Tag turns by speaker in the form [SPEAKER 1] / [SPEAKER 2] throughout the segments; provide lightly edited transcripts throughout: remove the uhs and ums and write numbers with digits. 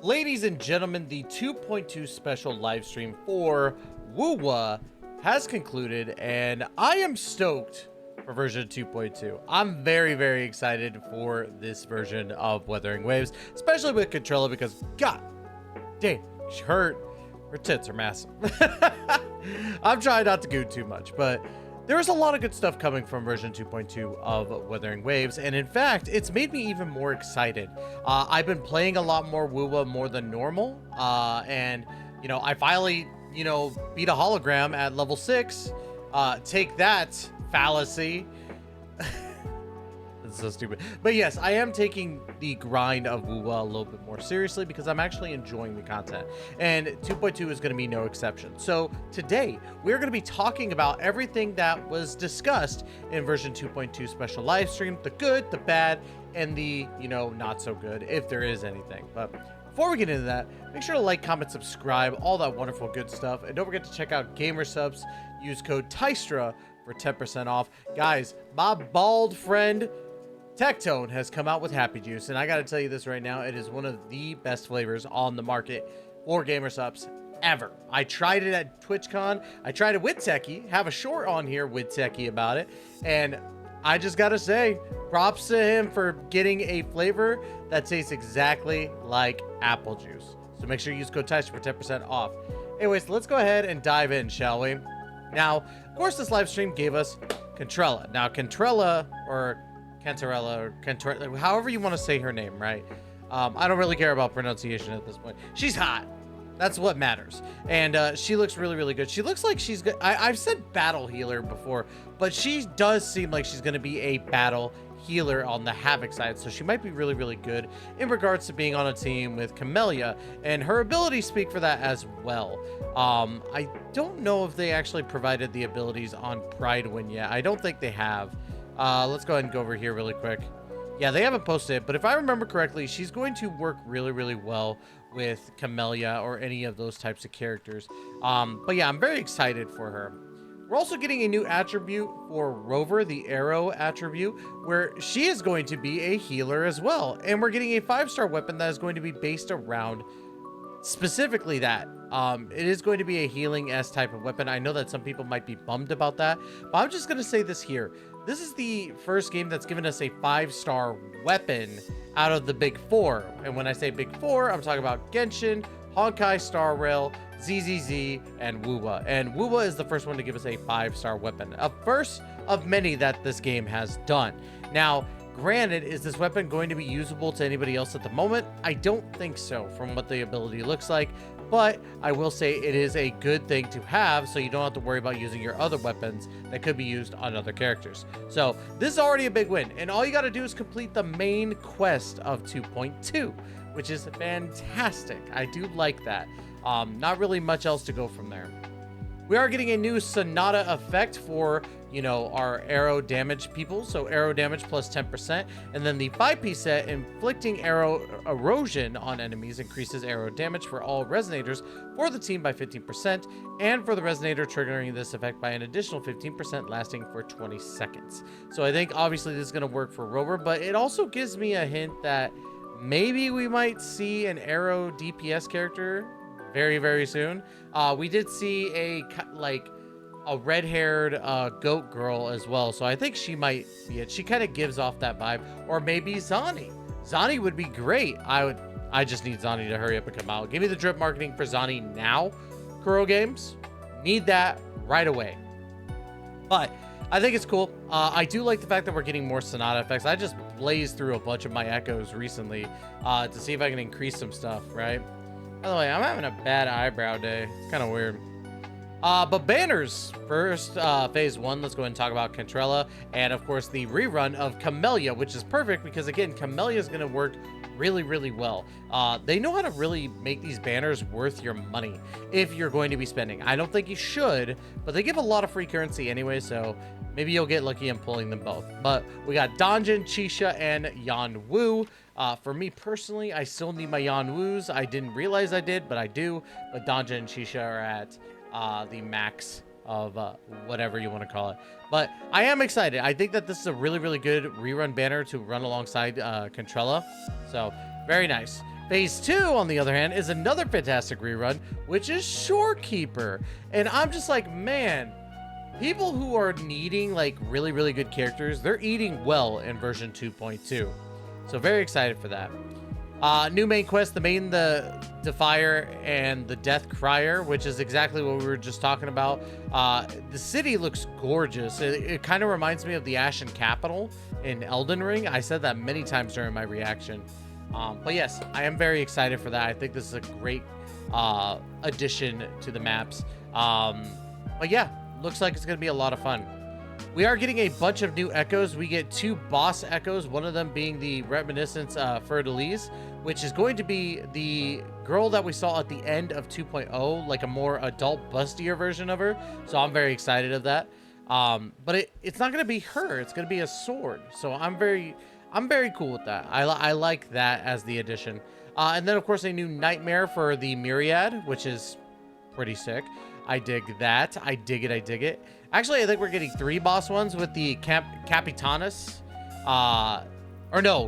[SPEAKER 1] Ladies and gentlemen, the 2.2 special live stream for wuwa has concluded, and I am stoked for version 2.2. I'm very, very excited for this version of Wuthering Waves, especially with Cantarella, because god dang, her tits are massive. I'm trying not to goon too much, but there's a lot of good stuff coming from version 2.2 of Wuthering Waves, and in fact, it's made me even more excited. I've been playing a lot more wuwa more than normal, and, you know, I finally, you know, beat a hologram at level 6. Take that, fallacy. That's so stupid. But yes, I am taking the grind of wuwa a little bit more seriously because I'm actually enjoying the content, and 2.2 is going to be no exception. So today we're going to be talking about everything that was discussed in version 2.2 special live stream, the good, the bad, and the, you know, not so good, if there is anything. But before we get into that, make sure to like, comment, subscribe, all that wonderful good stuff, and don't forget to check out Gamer Subs. Use code TYSTRA for 10% off. Guys, my bald friend Tectone has come out with Happy Juice, and I gotta tell you this right now, it is one of the best flavors on the market for Gamer Subs ever. I tried it at TwitchCon. I tried it with Techie, have a short on here with Techie about it, and I just gotta say, props to him for getting a flavor that tastes exactly like apple juice. So make sure you use code TYSTRA for 10% off. Anyways, let's go ahead and dive in, shall we? Now, of course, this live stream gave us Cantarella. Now, Cantarella, or cantarella, or cantarella, however you want to say her name, right? I don't really care about pronunciation at this point. She's hot. That's what matters. And she looks really, really good. She looks like she's good. I've said battle healer before, but she does seem like she's going to be a battle healer on the Havoc side. So she might be really, really good in regards to being on a team with Camellia, and her abilities speak for that as well. I don't know if they actually provided the abilities on Pride Win yet. I don't think they have. Let's go ahead and go over here really quick. Yeah, they haven't posted it, but if I remember correctly, she's going to work really, really well with Camellia or any of those types of characters. But yeah, I'm very excited for her. We're also getting a new attribute for Rover, the arrow attribute, where she is going to be a healer as well. And we're getting a 5-star weapon that is going to be based around specifically that. It is going to be a healing-esque type of weapon. I know that some people might be bummed about that, but I'm just going to say this here. This is the first game that's given us a 5-star weapon out of the big 4. And when I say big 4, I'm talking about Genshin, Honkai Star Rail, ZZZ, and wuwa. And wuwa is the first one to give us a 5-star weapon. A first of many that this game has done. Now, granted, is this weapon going to be usable to anybody else at the moment? I don't think so from what the ability looks like, but I will say it is a good thing to have so you don't have to worry about using your other weapons that could be used on other characters. So this is already a big win, and all you got to do is complete the main quest of 2.2, which is fantastic. I do like that. Not really much else to go from there. We are getting a new Sonata effect for, you know, our arrow damage people. So arrow damage plus 10%. And then the 5-piece set, inflicting arrow erosion on enemies, increases arrow damage for all resonators for the team by 15%. And for the resonator, triggering this effect by an additional 15%, lasting for 20 seconds. So I think obviously this is going to work for Rover, but it also gives me a hint that maybe we might see an arrow DPS character very, very soon. We did see a red-haired goat girl as well, so I think she might be it. She kind of gives off that vibe. Or maybe Zani. Zani would be great. I just need Zani to hurry up and come out. Give me the drip marketing for Zani now, Kuro Games. Need that right away. But I think it's cool. I do like the fact that we're getting more Sonata effects. I just blazed through a bunch of my echoes recently to see if I can increase some stuff, right? By the way, I'm having a bad eyebrow day. It's kind of weird. But banners. First, phase 1, let's go ahead and talk about Cantarella. And, of course, the rerun of Camellia, which is perfect because, again, Camellia is going to work really, really well. They know how to really make these banners worth your money if you're going to be spending. I don't think you should, but they give a lot of free currency anyway, so maybe you'll get lucky in pulling them both. But we got Donjin, Chisha, and Yanwu. For me personally, I still need my Yanwus. I didn't realize I did, but I do. But Donjin and Chisha are at the max of whatever you want to call it. But I am excited. I think that this is a really, really good rerun banner to run alongside Cantarella. So very nice. Phase 2, on the other hand, is another fantastic rerun, which is Shorekeeper. And I'm just like, man, people who are needing like really, really good characters, they're eating well in version 2.2. So very excited for that. New main quest, the Defier and the Death Crier, which is exactly what we were just talking about. The city looks gorgeous. It kind of reminds me of the Ashen Capital in Elden Ring. I said that many times during my reaction. But yes, I am very excited for that. I think this is a great addition to the maps. But yeah, looks like it's going to be a lot of fun. We are getting a bunch of new echoes. We get 2 boss echoes, one of them being the Reminiscence Fer-de-Lys, which is going to be the girl that we saw at the end of 2.0, like a more adult, bustier version of her. So I'm very excited of that. But it's not going to be her. It's going to be a sword. So I'm very cool with that. I like that as the addition. And then, of course, a new nightmare for the Myriad, which is pretty sick. I dig that. I dig it. I dig it. Actually, I think we're getting 3 boss ones with the Capitanus.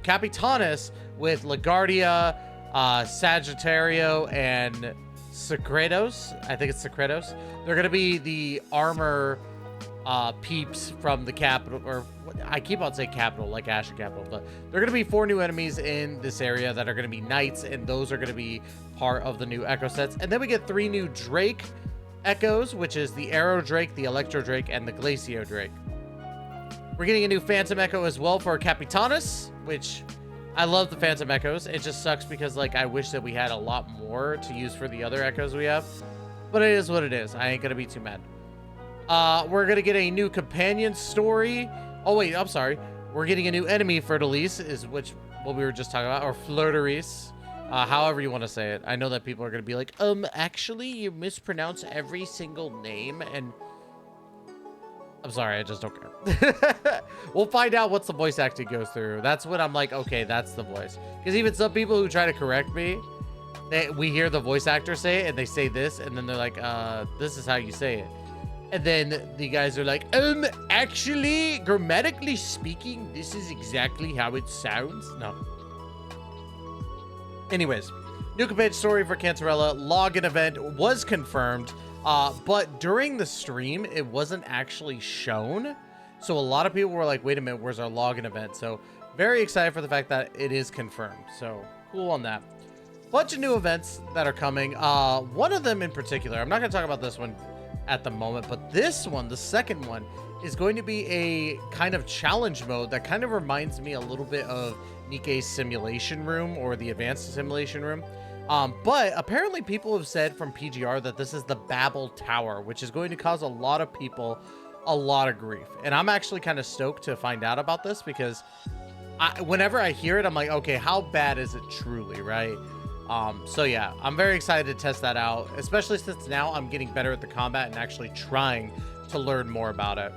[SPEAKER 1] Capitanus with LaGuardia, Sagittario, and Secretos. I think it's Secretos. They're going to be the armor peeps from the capital, or I keep on saying capital like Ashen Capital, but they're going to be 4 new enemies in this area that are going to be knights, and those are going to be part of the new echo sets. And then we get 3 new Drake echoes, which is the Arrow Drake, the Electro Drake, and the Glacio Drake. We're getting a new Phantom Echo as well for Capitanus, which I love the Phantom Echoes. It just sucks because like I wish that we had a lot more to use for the other echoes we have, but it is what it is. I ain't gonna be too mad. We're gonna get a new companion story. Oh wait, I'm sorry. We're getting a new enemy Fer-de-Lys, what we were just talking about, or Fleur-de-Lys. However you want to say it. I know that people are going to be like, actually, you mispronounce every single name, and I'm sorry, I just don't care. We'll find out what the voice acting goes through. That's when I'm like, okay, that's the voice. Because even some people who try to correct me, we hear the voice actor say it, and they say this, and then they're like, this is how you say it. And then the guys are like, actually, grammatically speaking, this is exactly how it sounds. No. Anyways, new companion story for Cantarella. Login event was confirmed, but during the stream, it wasn't actually shown. So a lot of people were like, wait a minute, where's our login event? So very excited for the fact that it is confirmed. So cool on that. Bunch of new events that are coming. One of them in particular, I'm not going to talk about this one at the moment, but this one, the second one, is going to be a kind of challenge mode that kind of reminds me a little bit of Nikkei's Simulation Room or the Advanced Simulation Room. But apparently people have said from PGR that this is the Babel Tower, which is going to cause a lot of people a lot of grief. And I'm actually kind of stoked to find out about this because whenever I hear it, I'm like, okay, how bad is it truly, right? So yeah, I'm very excited to test that out, especially since now I'm getting better at the combat and actually trying to learn more about it.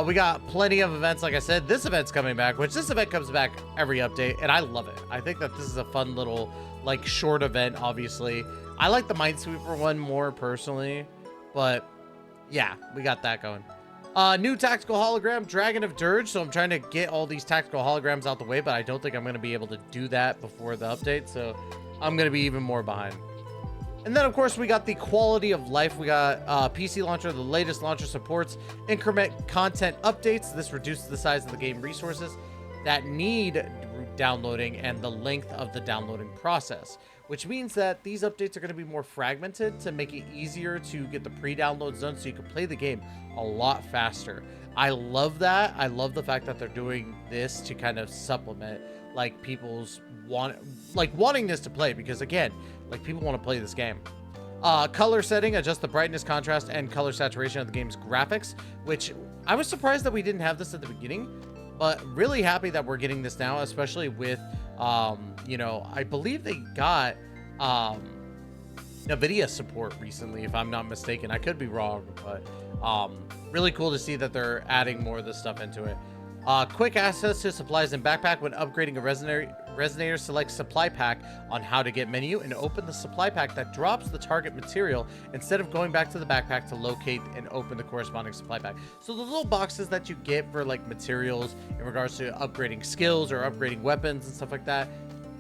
[SPEAKER 1] We got plenty of events. Like I said, this event's coming back, which this event comes back every update, and I love it. I think that this is a fun little, like, short event, obviously. I like the Minesweeper one more personally, but yeah, we got that going. New tactical hologram, Dragon of Dirge. So I'm trying to get all these tactical holograms out the way, but I don't think I'm going to be able to do that before the update, so I'm going to be even more behind. And then, of course, we got the quality of life. We got PC launcher. The latest launcher supports increment content updates. This reduces the size of the game resources that need downloading and the length of the downloading process, which means that these updates are going to be more fragmented to make it easier to get the pre-downloads done so you can play the game a lot faster. I love that. I love the fact that they're doing this to kind of supplement like people's wanting this to play, because again, like, people want to play this game. Color setting, adjust the brightness, contrast, and color saturation of the game's graphics, which I was surprised that we didn't have this at the beginning, but really happy that we're getting this now, especially with, you know, I believe they got NVIDIA support recently, if I'm not mistaken. I could be wrong, but really cool to see that they're adding more of this stuff into it. Quick access to supplies and backpack. When upgrading a resonator, select supply pack on how to get menu and open the supply pack that drops the target material instead of going back to the backpack to locate and open the corresponding supply pack. So the little boxes that you get for like materials in regards to upgrading skills or upgrading weapons and stuff like that,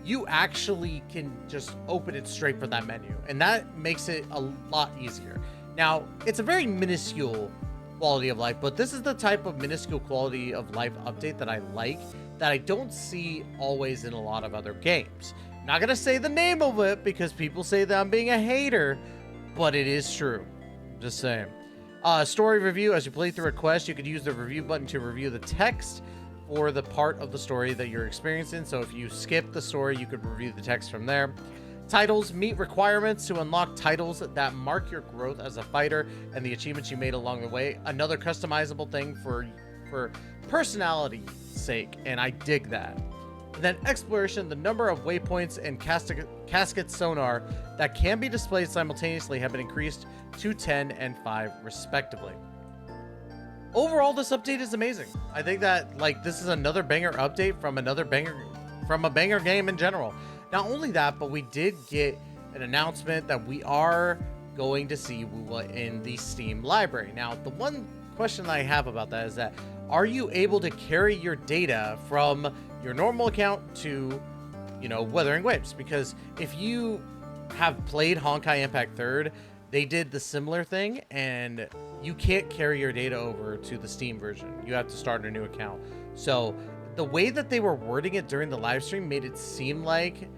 [SPEAKER 1] you actually can just open it straight from that menu, and that makes it a lot easier. Now, it's a very minuscule quality of life, but this is the type of minuscule quality of life update that I like, that I don't see always in a lot of other games. I'm not gonna say the name of it because people say that I'm being a hater, but it is true. I'm just saying. Story review. As you play through a quest, you could use the review button to review the text for the part of the story that you're experiencing. So if you skip the story, you could review the text from there. Titles. Meet requirements to unlock titles that mark your growth as a fighter and the achievements you made along the way. Another customizable thing for personality's sake, and I dig that. And then exploration. The number of waypoints and casket sonar that can be displayed simultaneously have been increased to 10 and 5 respectively. Overall, this update is amazing. I think that, like, this is another banger update from a banger game in general. Not only that, but we did get an announcement that we are going to see wuwa in the Steam library. Now, the one question that I have about that is that, are you able to carry your data from your normal account to, you know, Wuthering Waves? Because if you have played Honkai Impact 3rd, they did the similar thing, and you can't carry your data over to the Steam version. You have to start a new account. So the way that they were wording it during the live stream made it seem like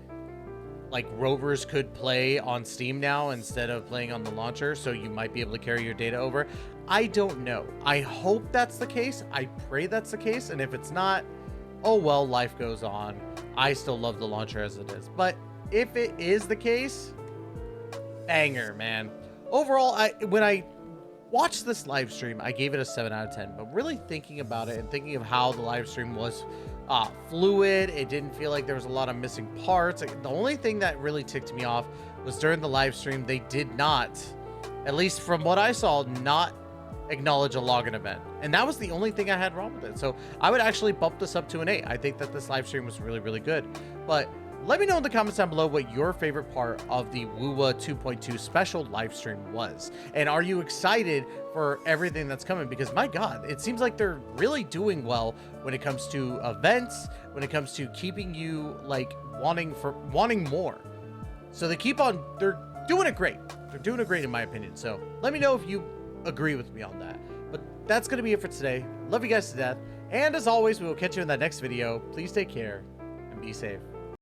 [SPEAKER 1] rovers could play on Steam now instead of playing on the launcher, so you might be able to carry your data over. I don't know. I hope that's the case. I pray that's the case, and if it's not, oh well, life goes on. I still love the launcher as it is. But if it is the case, banger, man. Overall, when I watched this live stream, I gave it a 7 out of 10. But really thinking about it and thinking of how the live stream was fluid, it didn't feel like there was a lot of missing parts. The only thing that really ticked me off was during the live stream, they did not, at least from what I saw, not acknowledge a login event. And that was the only thing I had wrong with it. So I would actually bump this up to an 8. I think that this live stream was really, really good. But let me know in the comments down below what your favorite part of the wuwa 2.2 special live stream was. And are you excited for everything that's coming? Because my God, it seems like they're really doing well when it comes to events, when it comes to keeping you like wanting more. So they're doing it great. They're doing it great in my opinion. So let me know if you agree with me on that. But that's going to be it for today. Love you guys to death. And as always, we will catch you in that next video. Please take care and be safe.